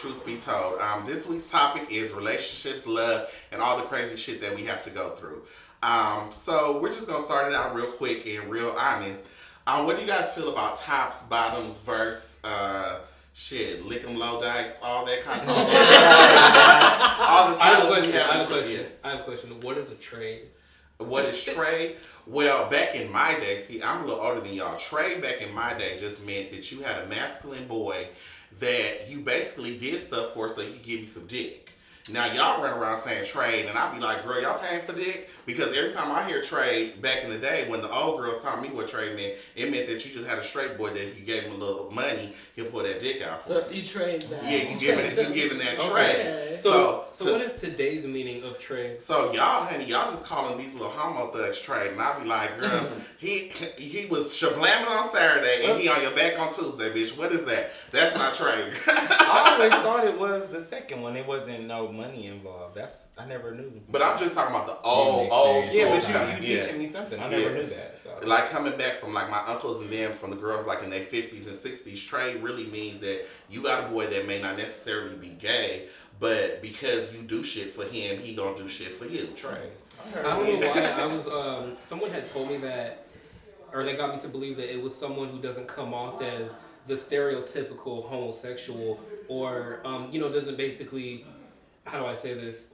Truth Be Told. This week's topic is relationships, love, and all the crazy shit that we have to go through. So we're just gonna start it out real quick and real honest. What do you guys feel about tops, bottoms, verse, shit, lick 'em low dykes, all that kind of all the I have a titles we question. have I have in a the question. I have a question. What is a trade? What is trade? Well, back in my day, see, I'm a little older than y'all. Trade back in my day just meant that you had a masculine boy that you basically did stuff for so he could give you some dick. Now, y'all run around saying trade, and I'll be like, girl, y'all paying for dick? Because every time I hear trade, back in the day, when the old girls taught me what trade meant, it meant that you just had a straight boy that if you gave him a little money, he'll pull that dick out for So you. you trade that. Yeah, you giving that Okay. trade. So what is today's meaning of trade? So y'all, honey, y'all just calling these little homo thugs trade, and I be like, girl, he was shablamming on Saturday, and he on your back on Tuesday, bitch. What is that? That's not trade. I always thought it was the second one. It wasn't no money involved. I never knew. But I'm just talking about the old school. Yeah, but time. you teaching me something. I never knew that. So. Like coming back from like my uncles and them, from the girls like in their 50s and 60s, trade really means that you got a boy that may not necessarily be gay, but because you do shit for him, he gonna do shit for you. Trade. I don't know why I was. Someone had told me that, or they got me to believe that it was someone who doesn't come off as the stereotypical homosexual, or doesn't basically. How do I say this?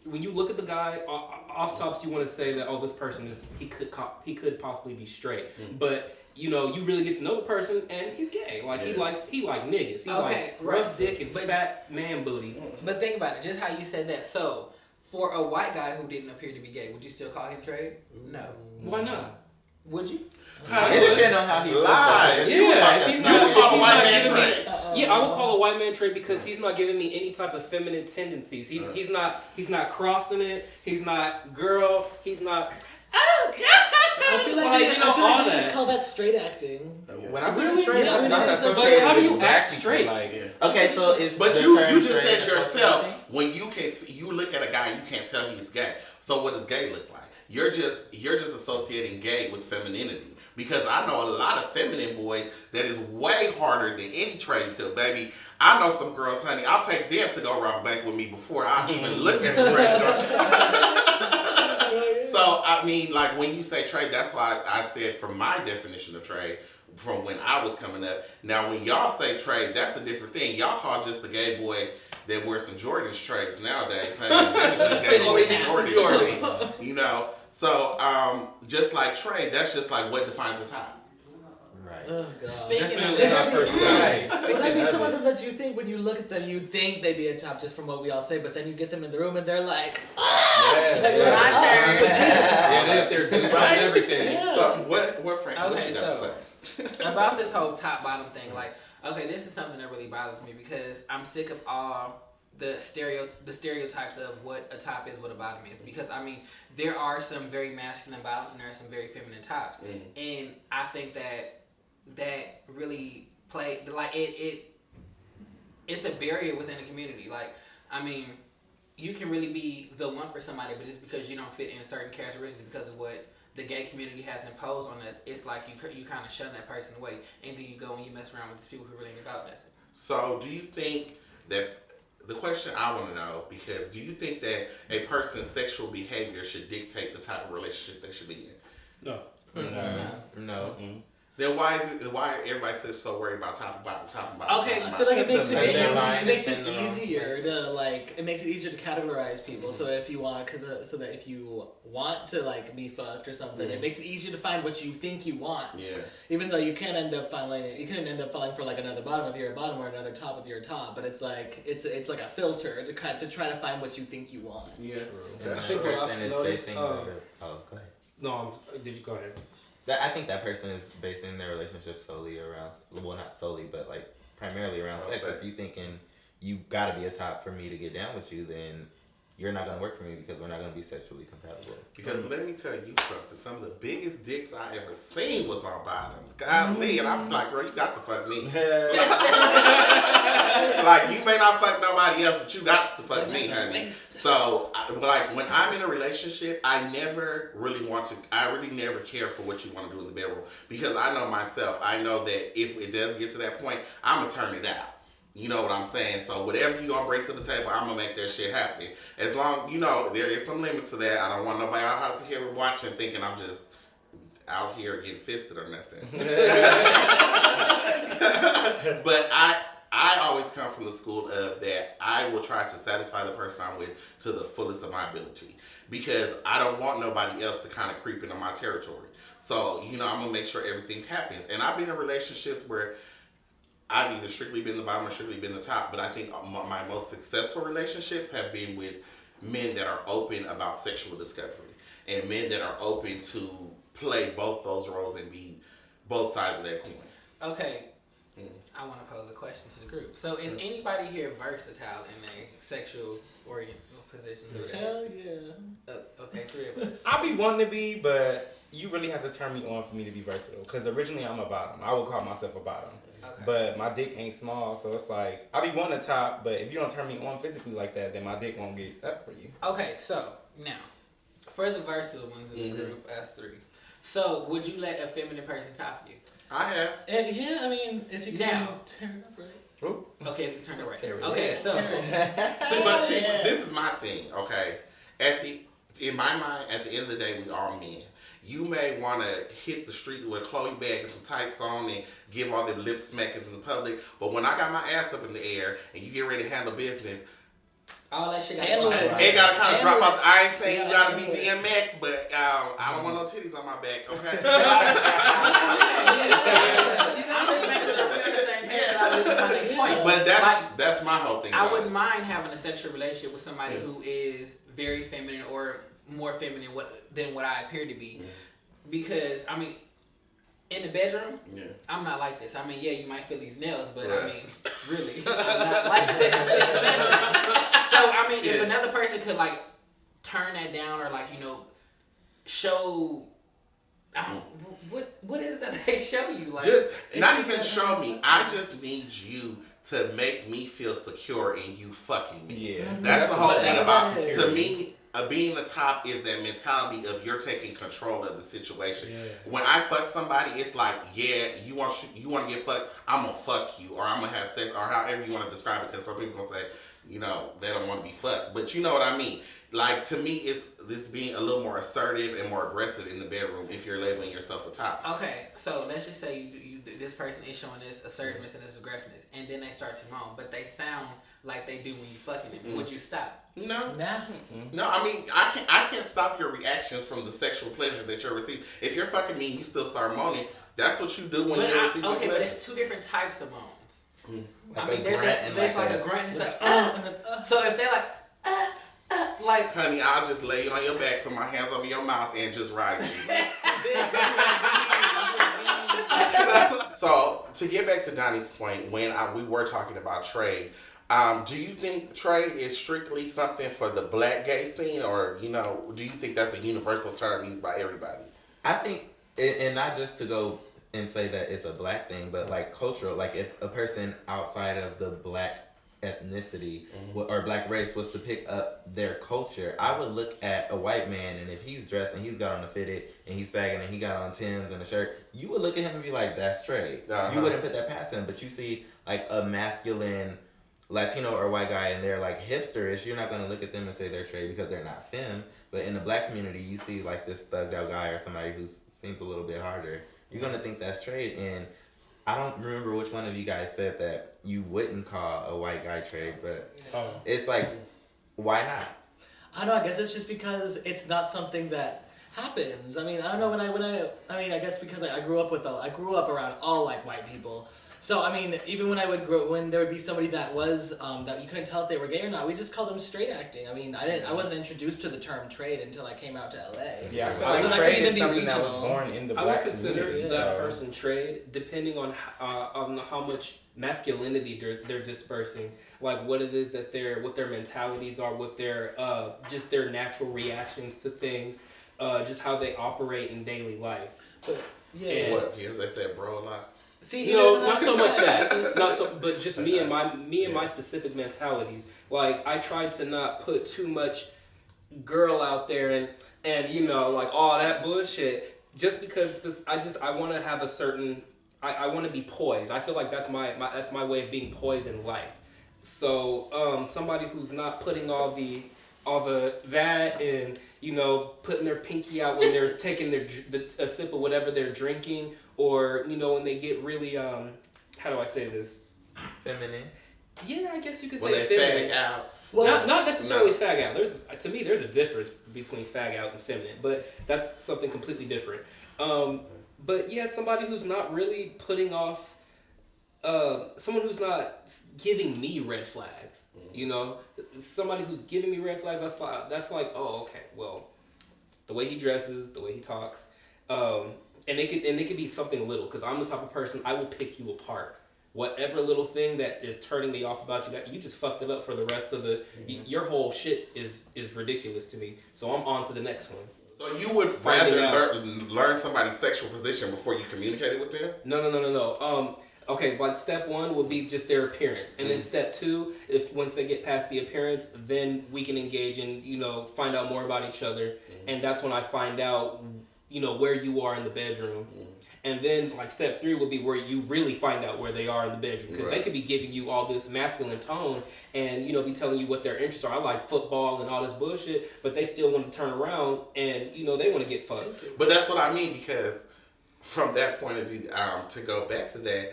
When you look at the guy, off tops, you want to say that this person he could possibly be straight, but you really get to know the person and he's gay. Like he like niggas. He like rough dick and fat man booty. But think about it, just how you said that. So for a white guy who didn't appear to be gay, would you still call him trade? No. Why not? Would you? It depends on how he lies. Yeah, You would call a white man trade. Yeah, I would call a white man trade because he's not giving me any type of feminine tendencies. He's not crossing it. He's not girl. He's not. Oh God! I feel like all that. It's called that straight acting. When I really straight, Yeah, but how do you act straight? Okay, so it's. But the you term just trade said yourself when you look at a guy, you can't tell he's gay. So what does gay look like? You're just associating gay with femininity. Because I know a lot of feminine boys that is way harder than any trade you could, baby. I know some girls, honey, I'll take them to go rob a bank with me before I even look at the trade. So, I mean, like, when you say trade, that's why I said from my definition of trade, from when I was coming up. Now, when y'all say trade, that's a different thing. Y'all call just the gay boy that wears some Jordans trades nowadays, honey. That is just gay boy Jordans, you know? So, just like trade, that's just like what defines a top. Right. Oh, God. Speaking of Definitely not personality. Would that be someone that you think when you look at them, you think they'd be a top just from what we all say, but then you get them in the room and they're like, my turn. Yeah, they up there doing everything. Yeah. So, what Frank, what Okay, you got to say? About this whole top bottom thing, like, okay, this is something that really bothers me because I'm sick of all the stereotypes of what a top is, what a bottom is. Because I mean, there are some very masculine bottoms and there are some very feminine tops, and I think that really play like it's a barrier within the community. Like, I mean, you can really be the one for somebody, but just because you don't fit in certain characteristics because of what the gay community has imposed on us, it's like you kind of shun that person away, and then you go and you mess around with these people who really ain't about that. So, do you think that the question I want to know, because do you think that a person's sexual behavior should dictate the type of relationship they should be in? No. Then why everybody so worried about top and bottom, top and bottom? Okay, top and I feel like bottom? it makes it easier to like it makes it easier to categorize people. So if you want, so that if you want to like be fucked or something, it makes it easier to find what you think you want. Yeah. Even though you can end up falling for like another bottom if you're a bottom or another top if you're a top. But it's like it's like a filter to try to find what you think you want. Yeah. And That's that true. person is basing go ahead. No, did you go ahead? I think that person is basing their relationship solely around, well, not solely, but like primarily around sex. If you thinking you gotta be a top for me to get down with you, then you're not gonna work for me because we're not gonna be sexually compatible. Because let me tell you something. Some of the biggest dicks I ever seen was on bottoms. Golly, and I'm like, girl, you got to fuck me. Like, you may not fuck nobody else, but you got to fuck me, honey. So, like, when I'm in a relationship, I really never care for what you want to do in the bedroom. Because I know myself. I know that if it does get to that point, I'm going to turn it out. You know what I'm saying? So whatever you gonna bring to the table, I'm gonna make that shit happen. As long, there is some limits to that. I don't want nobody out here watching thinking I'm just out here getting fisted or nothing. But I always come from the school of that I will try to satisfy the person I'm with to the fullest of my ability. Because I don't want nobody else to kind of creep into my territory. So, I'm going to make sure everything happens. And I've been in relationships where I've either strictly been the bottom or strictly been the top. But I think my most successful relationships have been with men that are open about sexual discovery. And men that are open to play both those roles and be both sides of that coin. Okay. I want to pose a question to the group. So, is anybody here versatile in their sexual positions? Hell yeah. Okay, 3 of us. I'll be wanting to be, but you really have to turn me on for me to be versatile. Because originally I'm a bottom. I would call myself a bottom. Okay. But my dick ain't small, so it's like, I'll be wanting to top, but if you don't turn me on physically like that, then my dick won't get up for you. Okay, so, now, for the versatile ones in the group, as 3. So, would you let a feminine person top you? I have. Yeah, I mean, if you can turn it up right. Ooh. Okay, if you turn it right. Tear it. Okay, so... See, this is my thing, okay? In my mind, at the end of the day, we all men. You may want to hit the street with a Chloe bag and some tights on and give all them lip smackings in the public, but when I got my ass up in the air and you get ready to handle business, all that shit got it gotta kind of drop out. I ain't saying you gotta be DMX, but I don't want no titties on my back, okay? I'm just making sure we're on the same page. My next point. But that's my whole thing. I wouldn't mind having a sexual relationship with somebody who is very feminine or more feminine than what I appear to be, because I mean, in the bedroom, I'm not like this. I mean, yeah, you might feel these nails, but I mean, really, I'm not like this in the bedroom. So I mean, if another person could like turn that down or like show. What is that they show you? Like, not even show me. I just need you to make me feel secure in you fucking me. Yeah. That's the whole thing about, to me, being the top is that mentality of you're taking control of the situation. Yeah. When I fuck somebody, it's like, you want to get fucked, I'm going to fuck you, or I'm going to have sex, or however you want to describe it, because some people going to say, they don't want to be fucked. But you know what I mean. Like, to me, it's this being a little more assertive and more aggressive in the bedroom if you're labeling yourself a top. Okay, so let's just say this person is showing this assertiveness and this aggressiveness, and then they start to moan, but they sound like they do when you fucking them. Would you stop? No. Nah. No, I mean, I can't stop your reactions from the sexual pleasure that you're receiving. If you're fucking me and you still start moaning, that's what you do when you're receiving pleasure. Okay, but it's 2 different types of moans. Like I mean, there's like a grunt and it's like, So if they're like, honey, I'll just lay you on your back, put my hands over your mouth, and just ride you. So, to get back to Donnie's point, when we were talking about trade, do you think trade is strictly something for the black gay scene, or, do you think that's a universal term used by everybody? I think, and not just to go and say that it's a black thing, but like cultural, like if a person outside of the black ethnicity or black race was to pick up their culture, I would look at a white man, and if he's dressed and he's got on a fitted and he's sagging and he got on Timbs and a shirt, you would look at him and be like, that's trade. You wouldn't put that past him. But you see like a masculine Latino or white guy and they're like hipsterish, you're not going to look at them and say they're trade because they're not femme. But in the black community, you see like this thugged out guy or somebody who seems a little bit harder, you're going to think that's trade. And I don't remember which one of you guys said that you wouldn't call a white guy trade, but it's like, why not? I don't know, I guess it's just because it's not something that happens. I mean, I don't know I guess because I grew up around all like white people. So I mean, even when when there would be somebody that was that you couldn't tell if they were gay or not, we just called them straight acting. I mean, I wasn't introduced to the term trade until I came out to LA. Yeah, I feel like trade is something that was born in the black I would consider community, that person trade depending on how much masculinity they're dispersing, like what it is that what their mentalities are, what their just their natural reactions to things, just how they operate in daily life. But Yes, they said bro a lot. see, Not so much that, but just me and my specific mentalities. Like I tried to not put too much girl out there and like all that bullshit, just because I want to have a certain I want to be poised. I feel like that's my way of being poised in life. So somebody who's not putting all the that and putting their pinky out when they're taking a sip of whatever they're drinking, or when they get really how do I say this? Feminine. Yeah, I guess you could When say they feminine. fag out. Well, not necessarily fag out. To me there's a difference between fag out and feminine, but that's something completely different. But yeah, somebody who's not really putting off, someone who's not giving me red flags. Somebody who's giving me red flags. That's like, oh, okay, well, the way he dresses, the way he talks, and it could be something little. Because I'm the type of person, I will pick you apart. Whatever little thing that is turning me off about you, that you just fucked it up for the rest of the. Your whole shit is ridiculous to me. So I'm on to the next one. So you would rather learn somebody's sexual position before you communicated with them? No. Okay, like step one would be just their appearance, and then step two, once they get past the appearance, then we can engage and find out more about each other, and that's when I find out where you are in the bedroom. And then, like, step three would be where you really find out where they are in the bedroom. Because they could be giving you all this masculine tone and, be telling you what their interests are. I like football and all this bullshit, but they still want to turn around and, they want to get fucked. But that's what I mean, because from that point of view, to go back to that,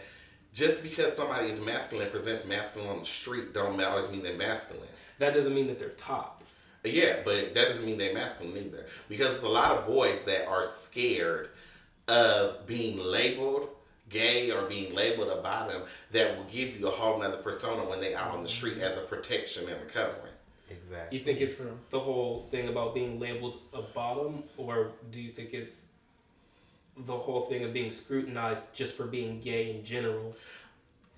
just because somebody is masculine, presents masculine on the street, don't always mean they're masculine. That doesn't mean that they're top. Yeah, but that doesn't mean they're masculine either. Because there's a lot of boys that are scared of being labeled gay or being labeled a bottom that will give you a whole nother persona when they out on the street as a protection and a covering. Exactly. You think it's the whole thing about being labeled a bottom, or do you think it's the whole thing of being scrutinized just for being gay in general?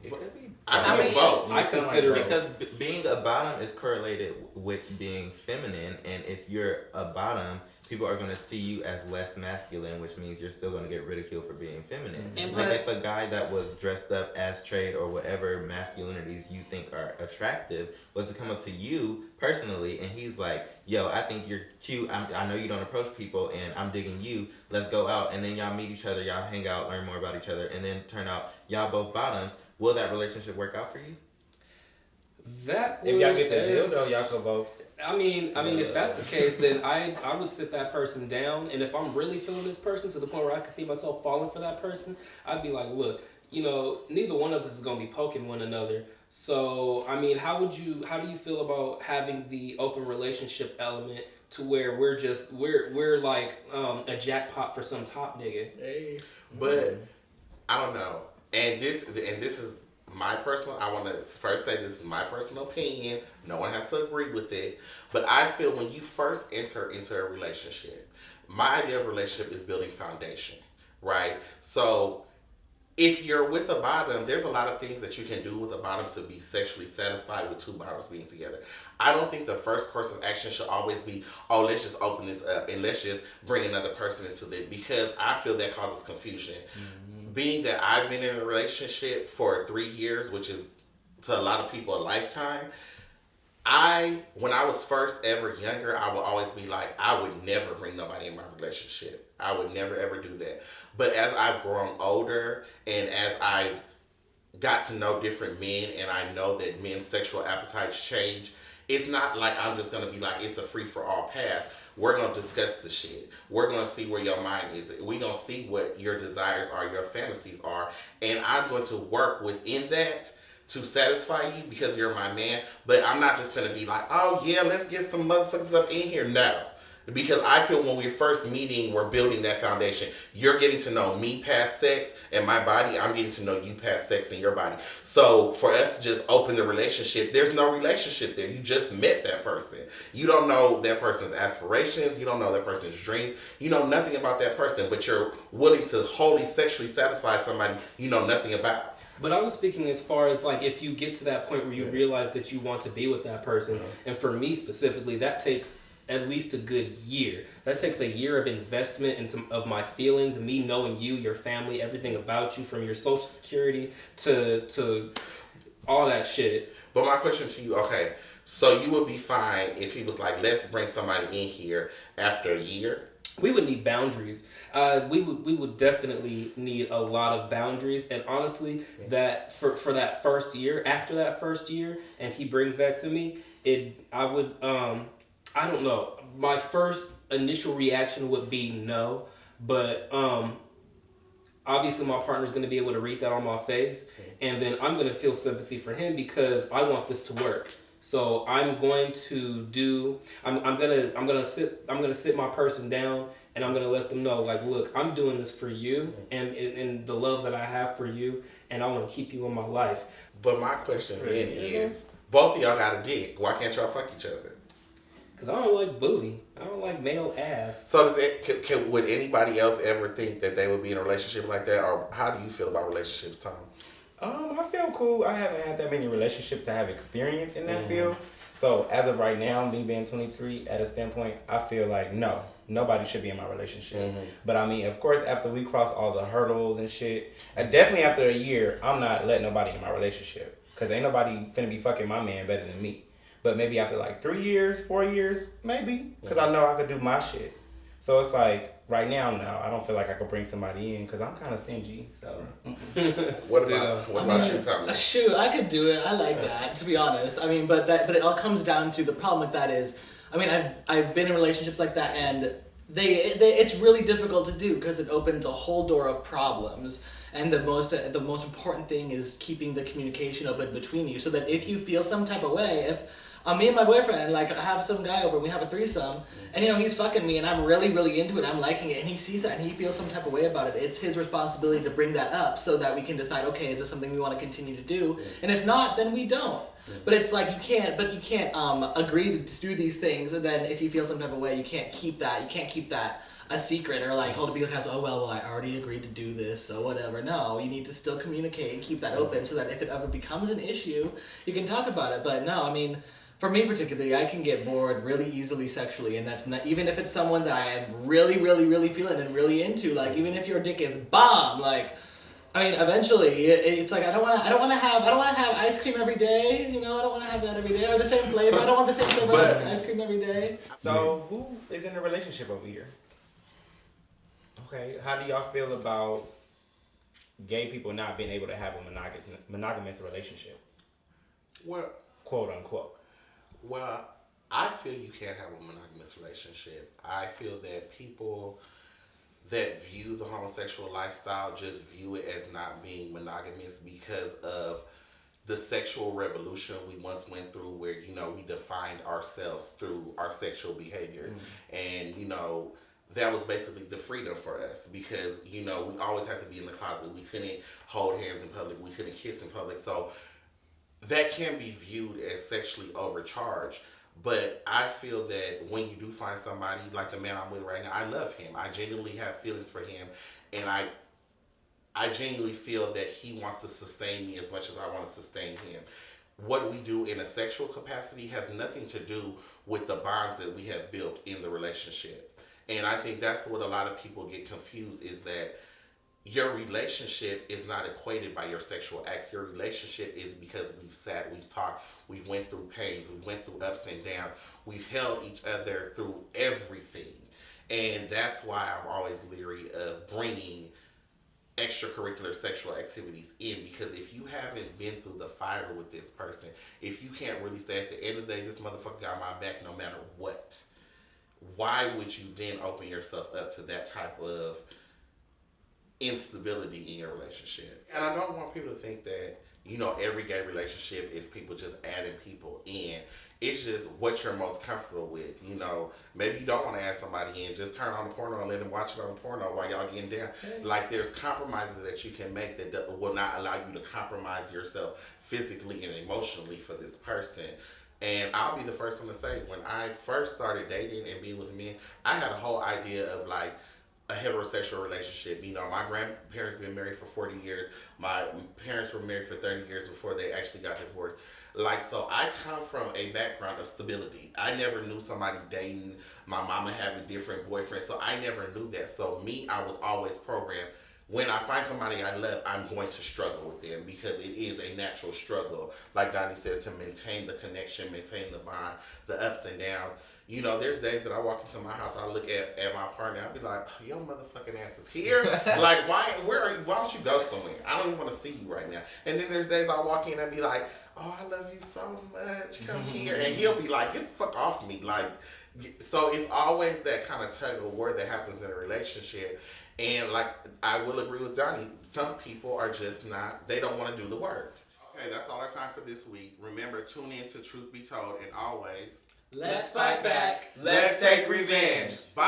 It could be. I think it's both. I consider it because being a bottom is correlated with being feminine, and if you're a bottom, people are going to see you as less masculine, which means you're still going to get ridiculed for being feminine. And like if a guy that was dressed up as trade or whatever masculinities you think are attractive was to come up to you personally and he's like, yo, I think you're cute, I know you don't approach people and I'm digging you, let's go out, and then y'all meet each other, y'all hang out, learn more about each other, and then turn out y'all both bottoms, will that relationship work out for you? That If y'all get the deal though, y'all can both. I mean, if that's the case, then I would sit that person down, and if I'm really feeling this person to the point where I can see myself falling for that person, I'd be like, look, neither one of us is gonna be poking one another. So, I mean, how do you feel about having the open relationship element to where we're like a jackpot for some top nigga? Hey. But I don't know. And this is my personal, I want to first say this is my personal opinion. No one has to agree with it. But I feel when you first enter into a relationship, my idea of relationship is building foundation, right? So if you're with a bottom, there's a lot of things that you can do with a bottom to be sexually satisfied with two bottoms being together. I don't think the first course of action should always be, oh, let's just open this up and let's just bring another person into it, because I feel that causes confusion. Being that I've been in a relationship for 3 years, which is to a lot of people a lifetime, when I was first ever younger, I would always be like, I would never bring nobody in my relationship. I would never ever do that. But as I've grown older and as I've got to know different men and I know that men's sexual appetites change, it's not like I'm just going to be like, it's a free-for-all path. We're going to discuss the shit. We're going to see where your mind is. We're going to see what your desires are, your fantasies are. And I'm going to work within that to satisfy you because you're my man. But I'm not just going to be like, oh yeah, let's get some motherfuckers up in here. No. Because I feel when we're first meeting, we're building that foundation. You're getting to know me past sex and my body. I'm getting to know you past sex and your body. So for us to just open the relationship, there's no relationship there. You just met that person. You don't know that person's aspirations. You don't know that person's dreams. You know nothing about that person, but you're willing to wholly sexually satisfy somebody you know nothing about. But I was speaking as far as like if you get to that point where you realize that you want to be with that person, and for me specifically, that takes at least a good year. That takes a year of investment of my feelings, me knowing you, your family, everything about you, from your social security to all that shit. But my question to you, okay, so you would be fine if he was like, let's bring somebody in here after a year? we would need boundaries. We would definitely need a lot of boundaries. And honestly, that for that first year, after that first year, and he brings that to me, I would I don't know. My first initial reaction would be no, but obviously my partner's going to be able to read that on my face, and then I'm going to feel sympathy for him because I want this to work. So I'm going to do. I'm gonna sit my person down, and I'm gonna let them know, like, look, I'm doing this for you, and the love that I have for you, and I want to keep you in my life. But my question then is, both of y'all got a dick. Why can't y'all fuck each other? Cause I don't like booty. I don't like male ass. So does it, would anybody else ever think that they would be in a relationship like that, or how do you feel about relationships, Tom? I feel cool. I haven't had that many relationships to have experience in that field. So as of right now, me being 23, at a standpoint, I feel like no, nobody should be in my relationship. But I mean, of course, after we cross all the hurdles and shit, definitely after a year, I'm not letting nobody in my relationship. Cause ain't nobody finna be fucking my man better than me. But maybe after like 3 years, 4 years, maybe. Cause I know I could do my shit. So it's like, right now, no, I don't feel like I could bring somebody in because I'm kind of stingy. So, what about you, Tommy? Shoot, I could do it. I like that, to be honest. I mean, but it all comes down to the problem with that is, I mean, I've been in relationships like that, and it's really difficult to do because it opens a whole door of problems. And the most important thing is keeping the communication open between you, so that if you feel some type of way, if me and my boyfriend, like, I have some guy over and we have a threesome, and, you know, he's fucking me and I'm really, really into it, I'm liking it, and he sees that and he feels some type of way about it, it's his responsibility to bring that up so that we can decide, okay, is this something we want to continue to do? And if not, then we don't. But it's like, you can't agree to do these things, and then if you feel some type of way, you can't keep that a secret, or like hold it because, oh well, I already agreed to do this, so whatever. No, you need to still communicate and keep that open so that if it ever becomes an issue, you can talk about it. But no, I mean, for me particularly, I can get bored really easily sexually, and that's not even if it's someone that I am really, really, really feeling and really into. Like, even if your dick is bomb, like, I mean, eventually it's like I don't want to have ice cream every day. You know, I don't want to have that every day, or the same flavor. I don't want the same flavor of ice cream every day. So who is in a relationship over here? Okay, how do y'all feel about gay people not being able to have a monogamous relationship? Well, quote unquote. Well, I feel you can't have a monogamous relationship. I feel that people that view the homosexual lifestyle just view it as not being monogamous because of the sexual revolution we once went through, where, you know, we defined ourselves through our sexual behaviors. And, you know, that was basically the freedom for us because, you know, we always had to be in the closet. We couldn't hold hands in public. We couldn't kiss in public. So that can be viewed as sexually overcharged. But I feel that when you do find somebody like the man I'm with right now, I love him. I genuinely have feelings for him. And I genuinely feel that he wants to sustain me as much as I want to sustain him. What we do in a sexual capacity has nothing to do with the bonds that we have built in the relationship. And I think that's what a lot of people get confused, is that your relationship is not equated by your sexual acts. Your relationship is because we've sat, we've talked, we went through pains, we went through ups and downs. We've held each other through everything. And that's why I'm always leery of bringing extracurricular sexual activities in, because if you haven't been through the fire with this person, if you can't really say at the end of the day, this motherfucker got my back no matter what, why would you then open yourself up to that type of instability in your relationship? And I don't want people to think that, you know, every gay relationship is people just adding people in. It's just what you're most comfortable with. You know, maybe you don't want to add somebody in. Just turn on the porno and let them watch it on the porno while y'all getting down. Like, there's compromises that you can make that will not allow you to compromise yourself physically and emotionally for this person. And I'll be the first one to say, when I first started dating and being with men, I had a whole idea of like a heterosexual relationship. You know, my grandparents been married for 40 years. My parents were married for 30 years before they actually got divorced. Like, so I come from a background of stability. I never knew somebody dating. My mama having different boyfriends, so I never knew that. So me, I was always programmed, when I find somebody I love, I'm going to struggle with them, because it is a natural struggle. Like Donnie said, to maintain the connection, maintain the bond, the ups and downs. You know, there's days that I walk into my house, I look at my partner, I'll be like, oh, your motherfucking ass is here. Like, why don't you go somewhere? I don't even want to see you right now. And then there's days I walk in and be like, oh, I love you so much. Come here. And he'll be like, get the fuck off me. Like, so it's always that kind of tug of war that happens in a relationship. And like, I will agree with Donnie. Some people are just not, they don't want to do the work. Okay, that's all our time for this week. Remember, tune in to Truth Be Told, and always, Let's fight back. let's take revenge. Bye.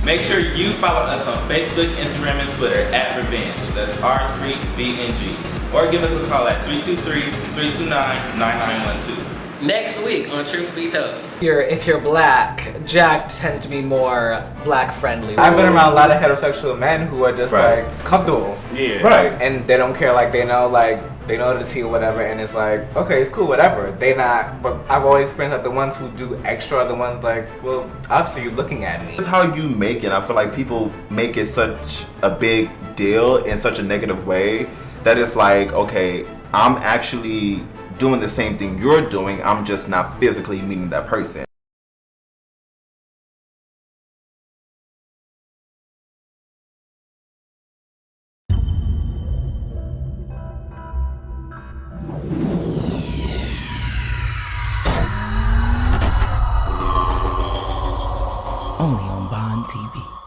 Make sure you follow us on Facebook, Instagram, and Twitter at Revenge. That's R3VNG. Or give us a call at 323-329-9912. Next week on Truth Be Told. If you're black, Jack tends to be more black friendly. I've been around a lot of heterosexual men who are just Right. like comfortable. Yeah. Right. And they don't care, like they know the tea or whatever, and it's like, okay, it's cool, whatever. They not, but I've always experienced like the ones who do extra are the ones like, well, obviously you're looking at me. This is how you make it. I feel like people make it such a big deal in such a negative way that it's like, okay, I'm actually doing the same thing you're doing, I'm just not physically meeting that person. Only on Bond TV.